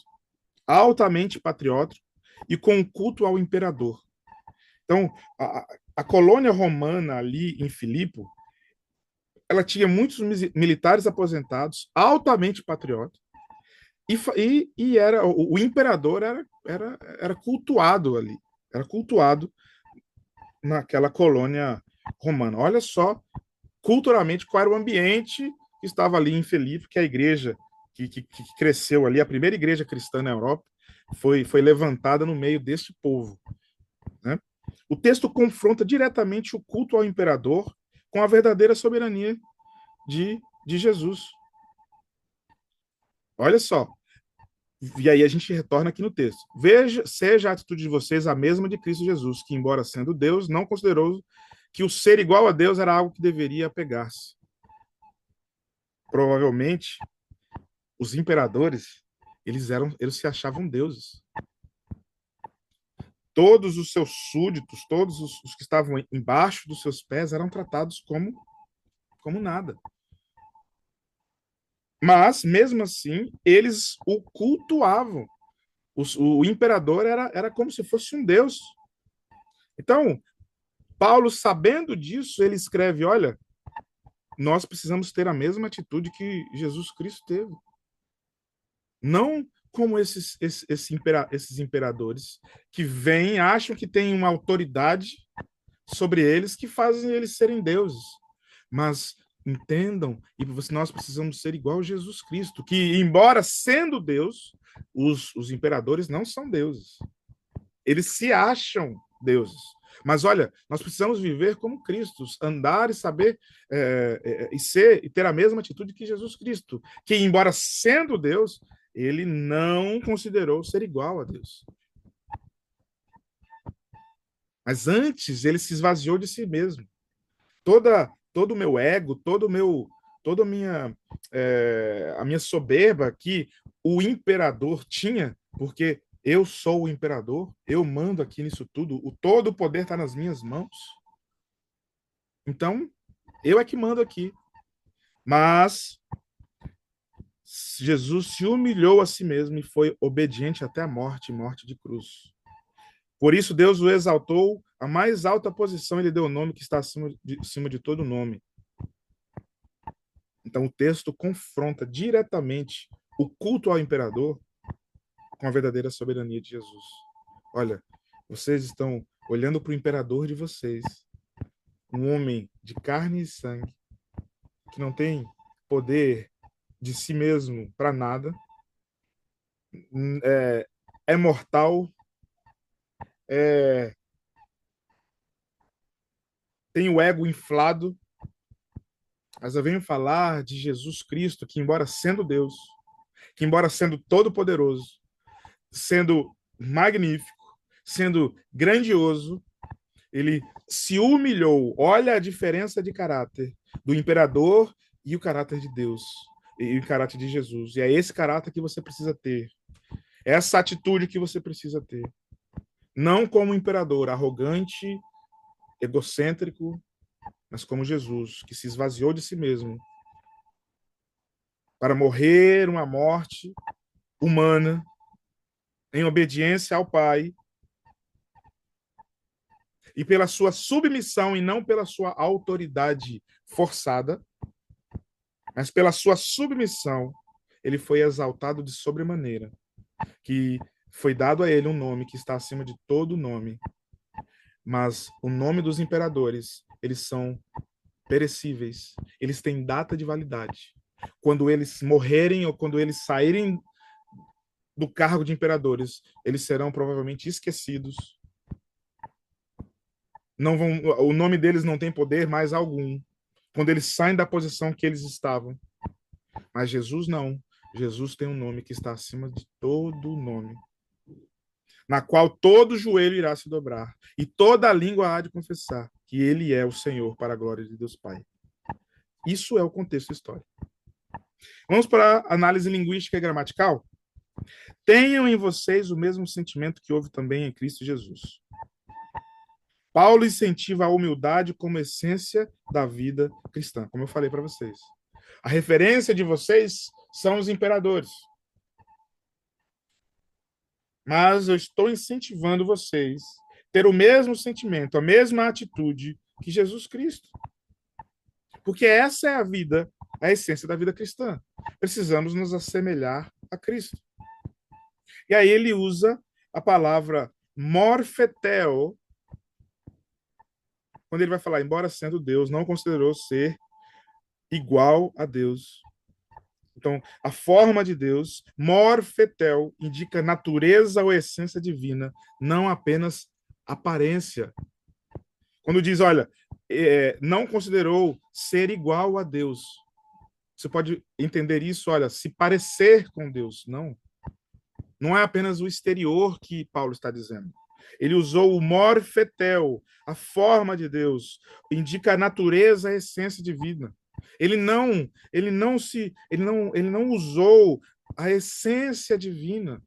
altamente patriótico e com culto ao imperador. Então, a colônia romana ali em Filipe, ela tinha muitos militares aposentados, altamente patrióticos, e era o imperador era cultuado ali, era cultuado naquela colônia romana. Olha só, culturalmente, qual era o ambiente que estava ali em Filipe, que a igreja que cresceu ali, a primeira igreja cristã na Europa, foi levantada no meio deste povo, né? O texto confronta diretamente o culto ao imperador com a verdadeira soberania de Jesus. Olha só. E aí a gente retorna aqui no texto. Seja a atitude de vocês a mesma de Cristo Jesus, que, embora sendo Deus, não considerou que o ser igual a Deus era algo que deveria apegar-se. Provavelmente, os imperadores, eles se achavam deuses. Todos os seus súditos, todos os que estavam embaixo dos seus pés eram tratados como nada. Mas, mesmo assim, eles o cultuavam. O imperador era como se fosse um deus. Então, Paulo, sabendo disso, ele escreve: olha, nós precisamos ter a mesma atitude que Jesus Cristo teve. Não como esses imperadores que vêm, acham que têm uma autoridade sobre eles que fazem eles serem deuses. Mas entendam, e nós precisamos ser igual a Jesus Cristo, que, embora sendo Deus, os imperadores não são deuses. Eles se acham deuses. Mas olha, nós precisamos viver como Cristo, andar e saber e ter a mesma atitude que Jesus Cristo, que, embora sendo Deus, ele não considerou ser igual a Deus. Mas antes ele se esvaziou de si mesmo. Todo o meu ego, toda a minha soberba que o imperador tinha, porque eu sou o imperador, eu mando aqui nisso tudo, todo o poder está nas minhas mãos. Então, eu é que mando aqui. Mas Jesus se humilhou a si mesmo e foi obediente até a morte, morte de cruz. Por isso, Deus o exaltou à mais alta posição, ele deu o nome que está acima de todo nome. Então, o texto confronta diretamente o culto ao imperador com a verdadeira soberania de Jesus. Olha, vocês estão olhando para o imperador de vocês, um homem de carne e sangue, que não tem poder de si mesmo para nada, é mortal, é, tem o ego inflado, mas eu venho falar de Jesus Cristo, que, embora sendo Deus, que, embora sendo todo-poderoso, sendo magnífico, sendo grandioso, ele se humilhou. Olha a diferença de caráter do imperador e o caráter de Deus, e o caráter de Jesus. E é esse caráter que você precisa ter. Essa atitude que você precisa ter. Não como imperador arrogante, egocêntrico, mas como Jesus, que se esvaziou de si mesmo para morrer uma morte humana em obediência ao Pai e pela sua submissão e não pela sua autoridade forçada, mas pela sua submissão, ele foi exaltado de sobremaneira, que foi dado a ele um nome que está acima de todo nome. Mas o nome dos imperadores, eles são perecíveis, eles têm data de validade. Quando eles morrerem ou quando eles saírem do cargo de imperadores, eles serão provavelmente esquecidos. Não vão, o nome deles não tem poder mais algum quando eles saem da posição que eles estavam. Mas Jesus não. Jesus tem um nome que está acima de todo nome, na qual todo joelho irá se dobrar e toda língua há de confessar que ele é o Senhor, para a glória de Deus Pai. Isso é o contexto histórico. Vamos para a análise linguística e gramatical? Tenham em vocês o mesmo sentimento que houve também em Cristo Jesus. Paulo incentiva a humildade como essência da vida cristã, como eu falei para vocês. A referência de vocês são os imperadores. Mas eu estou incentivando vocês a ter o mesmo sentimento, a mesma atitude que Jesus Cristo. Porque essa é a vida, a essência da vida cristã. Precisamos nos assemelhar a Cristo. E aí ele usa a palavra morfeteo, quando ele vai falar, embora sendo Deus, não considerou ser igual a Deus. Então, a forma de Deus, morfetel, indica natureza ou essência divina, não apenas aparência. Quando diz, olha, não considerou ser igual a Deus. Você pode entender isso, olha, se parecer com Deus. Não. Não é apenas o exterior que Paulo está dizendo. Ele usou o morfetel, a forma de Deus, indica a natureza, a essência divina. Ele não usou a essência divina.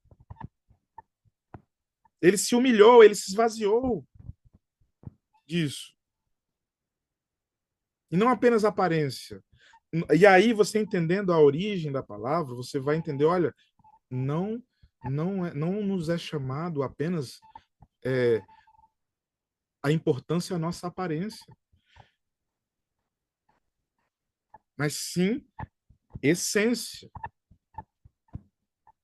Ele se humilhou, ele se esvaziou disso. E não apenas a aparência. E aí você entendendo a origem da palavra, você vai entender, olha, não nos é chamado apenas a importância da nossa aparência, mas sim essência.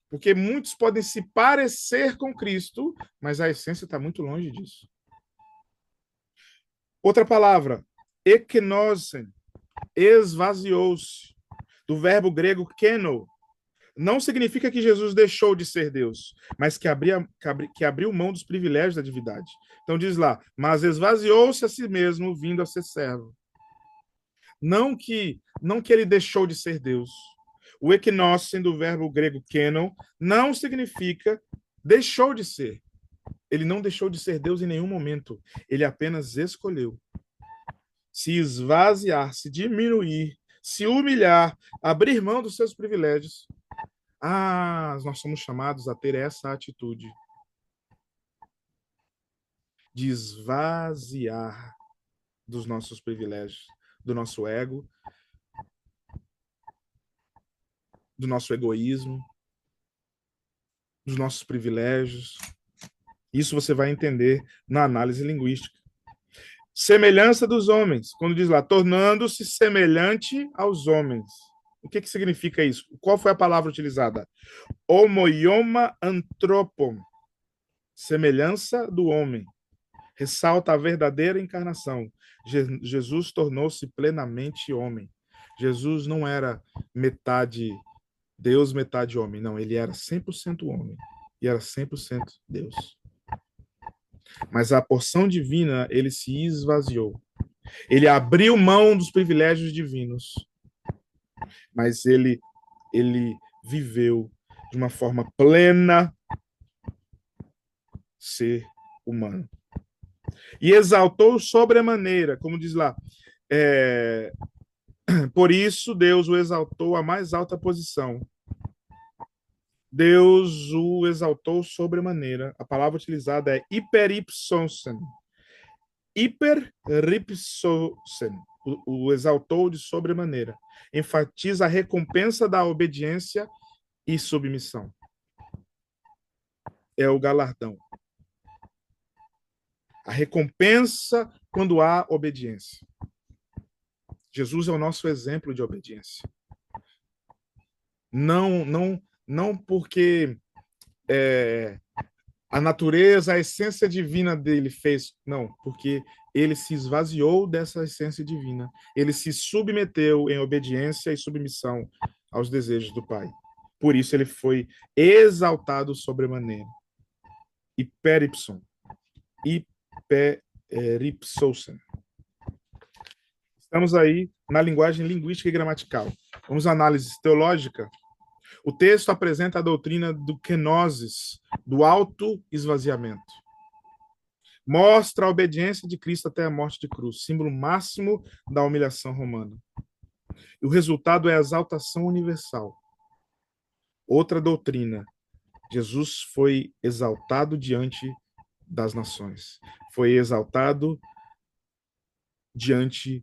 Porque muitos podem se parecer com Cristo, mas a essência está muito longe disso. Outra palavra, eknosen, esvaziou-se, do verbo grego keno. Não significa que Jesus deixou de ser Deus, mas que abriu mão dos privilégios da divindade. Então diz lá, mas esvaziou-se a si mesmo, vindo a ser servo. Não que ele deixou de ser Deus. O eknosen, do verbo grego kenon, não significa deixou de ser. Ele não deixou de ser Deus em nenhum momento. Ele apenas escolheu se esvaziar, se diminuir, se humilhar, abrir mão dos seus privilégios. Ah, nós somos chamados a ter essa atitude de esvaziar dos nossos privilégios, do nosso ego, do nosso egoísmo, dos nossos privilégios. Isso você vai entender na análise linguística. Semelhança dos homens, quando diz lá, tornando-se semelhante aos homens. O que significa isso? Qual foi a palavra utilizada? Homoioma anthropon, semelhança do homem. Ressalta a verdadeira encarnação. Jesus tornou-se plenamente homem. Jesus não era metade Deus, metade homem. Não, ele era 100% homem e era 100% Deus. Mas a porção divina, ele se esvaziou. Ele abriu mão dos privilégios divinos, mas ele viveu de uma forma plena ser humano. E exaltou sobremaneira, como diz lá, por isso Deus o exaltou à mais alta posição. Deus o exaltou sobremaneira. A palavra utilizada é hiperipsosen. Hiperipsosen. O exaltou de sobremaneira. Enfatiza a recompensa da obediência e submissão. É o galardão. A recompensa quando há obediência. Jesus é o nosso exemplo de obediência. Não porque a natureza, a essência divina dele fez. Não, porque ele se esvaziou dessa essência divina. Ele se submeteu em obediência e submissão aos desejos do Pai. Por isso ele foi exaltado sobremaneira. Hiperipson. Hiperipsosen. Estamos aí na linguagem linguística e gramatical. Vamos à análise teológica. O texto apresenta a doutrina do kenosis, do auto-esvaziamento. Mostra a obediência de Cristo até a morte de cruz, símbolo máximo da humilhação romana. E o resultado é a exaltação universal. Outra doutrina. Jesus foi exaltado diante das nações. Foi exaltado diante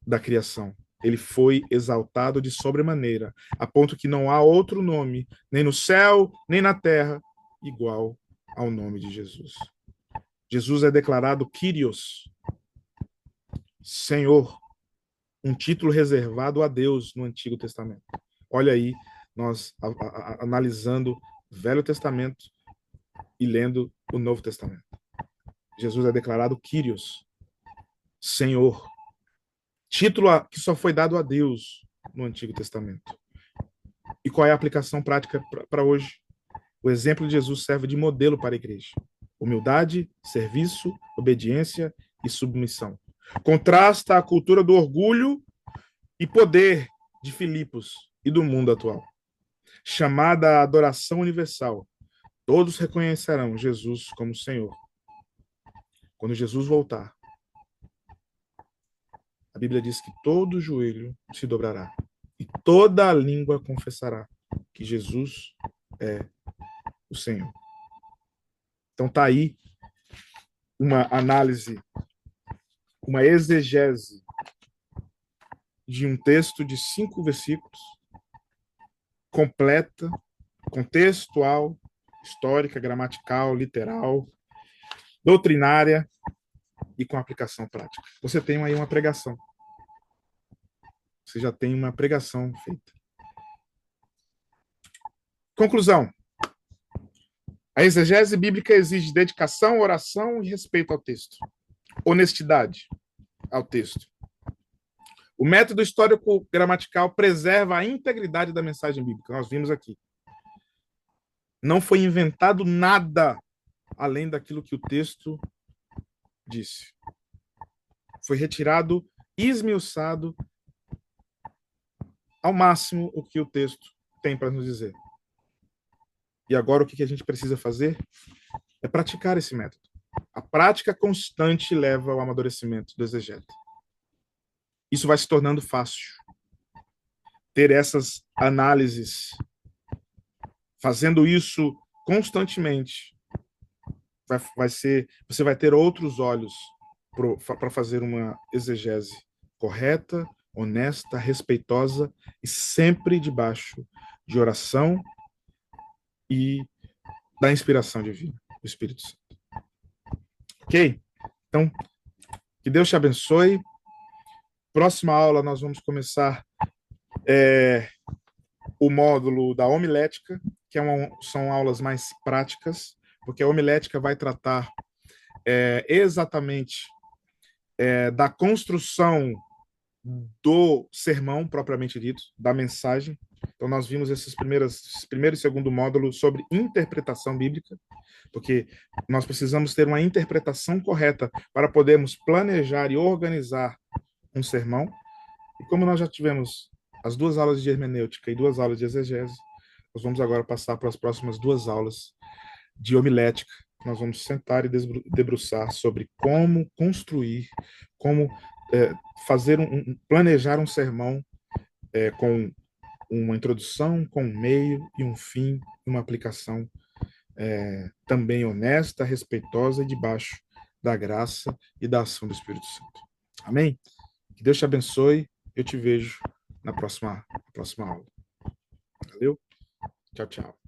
da criação. Ele foi exaltado de sobremaneira, a ponto que não há outro nome, nem no céu, nem na terra, igual ao nome de Jesus. Jesus é declarado Kyrios, Senhor, um título reservado a Deus no Antigo Testamento. Olha aí, nós analisando o Velho Testamento e lendo o Novo Testamento. Jesus é declarado Kyrios, Senhor, título que só foi dado a Deus no Antigo Testamento. E qual é a aplicação prática para hoje? O exemplo de Jesus serve de modelo para a igreja. Humildade, serviço, obediência e submissão. Contrasta a cultura do orgulho e poder de Filipos e do mundo atual. Chamada à adoração universal, todos reconhecerão Jesus como Senhor. Quando Jesus voltar, a Bíblia diz que todo joelho se dobrará e toda a língua confessará que Jesus é o Senhor. Então tá aí uma análise, uma exegese de um texto de 5 versículos, completa, contextual, histórica, gramatical, literal, doutrinária e com aplicação prática. Você tem aí uma pregação. Você já tem uma pregação feita. Conclusão. A exegese bíblica exige dedicação, oração e respeito ao texto. Honestidade ao texto. O método histórico-gramatical preserva a integridade da mensagem bíblica. Nós vimos aqui. Não foi inventado nada além daquilo que o texto disse. Foi retirado, esmiuçado ao máximo o que o texto tem para nos dizer. E agora o que a gente precisa fazer? é praticar esse método. A prática constante leva ao amadurecimento do exegeta. Isso vai se tornando fácil. Ter essas análises, fazendo isso constantemente, você vai ter outros olhos para fazer uma exegese correta, honesta, respeitosa e sempre debaixo de oração e da inspiração divina do Espírito Santo. Ok? Então, que Deus te abençoe. Próxima aula, nós vamos começar o módulo da homilética, que são aulas mais práticas, porque a homilética vai tratar exatamente da construção do sermão propriamente dito, da mensagem. Então, nós vimos esse primeiro e segundo módulo sobre interpretação bíblica, porque nós precisamos ter uma interpretação correta para podermos planejar e organizar um sermão. E como nós já tivemos as 2 aulas de hermenêutica e 2 aulas de exegese, nós vamos agora passar para as próximas 2 aulas de homilética. Nós vamos sentar e debruçar sobre como construir, como planejar um sermão com uma introdução, com um meio e um fim, uma aplicação também honesta, respeitosa e debaixo da graça e da ação do Espírito Santo. Amém? Que Deus te abençoe. Eu te vejo na próxima aula. Valeu? Tchau, tchau.